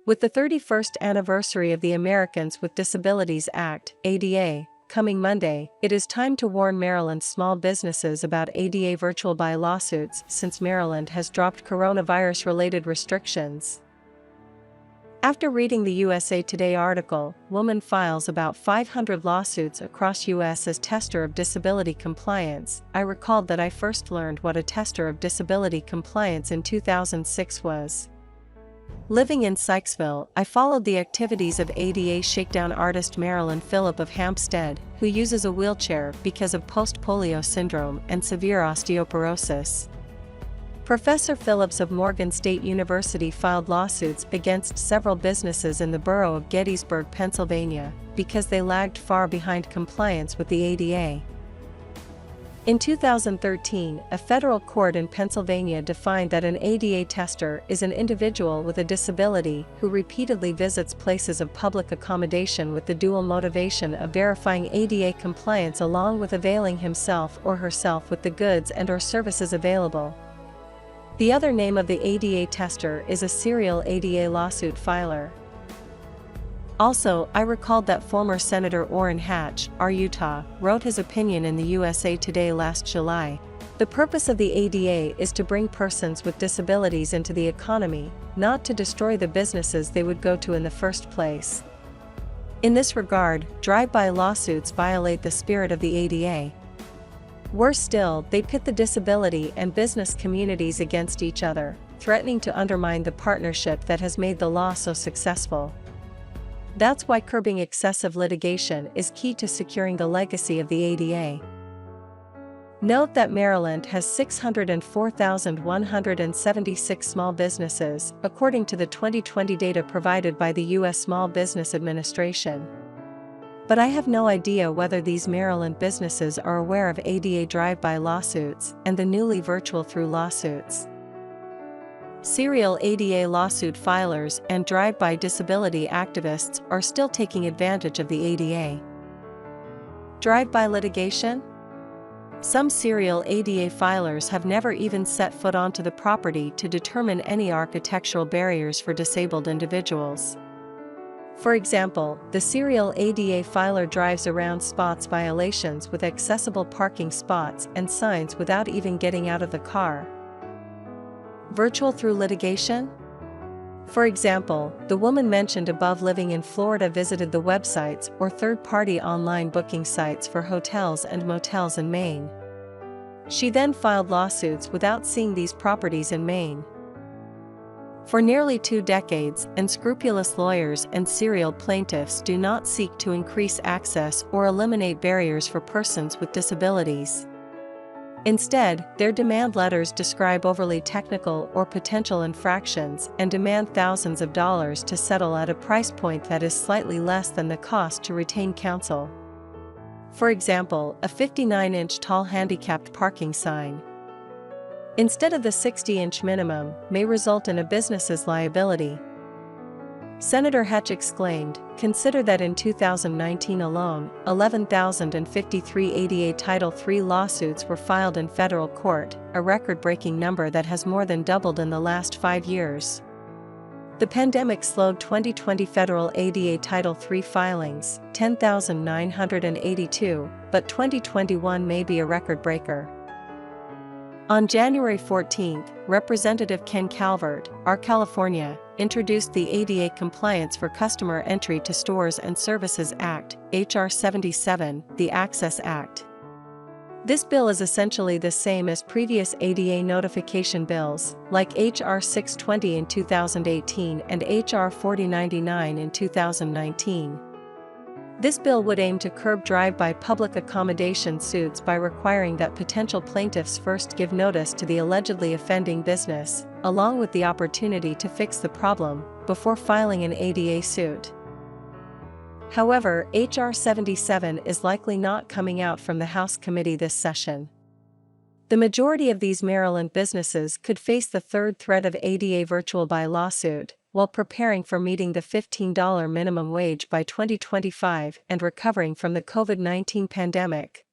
With the 31st anniversary of the Americans with Disabilities Act, ADA, coming Monday, it is time to warn Maryland's small businesses about ADA virtual buy lawsuits since Maryland has dropped coronavirus-related restrictions. After reading the USA Today article, Woman Files About 500 Lawsuits Across U.S. as Tester of Disability Compliance, I recalled that I first learned what a tester of disability compliance in 2006 was. Living in Sykesville, I followed the activities of ADA shakedown artist Marilyn Phillip of Hampstead, who uses a wheelchair because of post-polio syndrome and severe osteoporosis. Professor Phillips of Morgan State University filed lawsuits against several businesses in the borough of Gettysburg, Pennsylvania, because they lagged far behind compliance with the ADA. In 2013, a federal court in Pennsylvania defined that an ADA tester is an individual with a disability who repeatedly visits places of public accommodation with the dual motivation of verifying ADA compliance along with availing himself or herself with the goods and/or services available. The other name of the ADA tester is a serial ADA lawsuit filer. Also, I recalled that former Senator Orrin Hatch, R. Utah, wrote his opinion in the USA Today last July. The purpose of the ADA is to bring persons with disabilities into the economy, not to destroy the businesses they would go to in the first place. In this regard, drive-by lawsuits violate the spirit of the ADA. Worse still, they pit the disability and business communities against each other, threatening to undermine the partnership that has made the law so successful. That's why curbing excessive litigation is key to securing the legacy of the ADA. Note that Maryland has 604,176 small businesses, according to the 2020 data provided by the U.S. Small Business Administration. But I have no idea whether these Maryland businesses are aware of ADA drive-by lawsuits and the newly virtual through lawsuits. Serial ADA lawsuit filers and drive-by disability activists are still taking advantage of the ADA. Drive-by litigation? Some serial ADA filers have never even set foot onto the property to determine any architectural barriers for disabled individuals. For example, the serial ADA filer drives around spots violations with accessible parking spots and signs without even getting out of the car. Virtual through litigation? For example, the woman mentioned above living in Florida visited the websites or third-party online booking sites for hotels and motels in Maine. She then filed lawsuits without seeing these properties in Maine. For nearly 2 decades, unscrupulous lawyers and serial plaintiffs do not seek to increase access or eliminate barriers for persons with disabilities. Instead, their demand letters describe overly technical or potential infractions and demand thousands of dollars to settle at a price point that is slightly less than the cost to retain counsel. For example, a 59-inch tall handicapped parking sign, instead of the 60-inch minimum, may result in a business's liability. Senator Hatch exclaimed, "Consider that in 2019 alone, 11,053 ADA Title III lawsuits were filed in federal court, a record-breaking number that has more than doubled in the last 5 years." The pandemic slowed 2020 federal ADA Title III filings, 10,982, but 2021 may be a record-breaker. On January 14, Representative Ken Calvert, R. California, introduced the ADA Compliance for Customer Entry to Stores and Services Act, H.R. 77, the Access Act. This bill is essentially the same as previous ADA notification bills, like H.R. 620 in 2018 and H.R. 4099 in 2019. This bill would aim to curb drive-by public accommodation suits by requiring that potential plaintiffs first give notice to the allegedly offending business, along with the opportunity to fix the problem, before filing an ADA suit. However, H.R. 77 is likely not coming out from the House committee this session. The majority of these Maryland businesses could face the third threat of ADA virtual buy lawsuit, while preparing for meeting the $15 minimum wage by 2025 and recovering from the COVID-19 pandemic.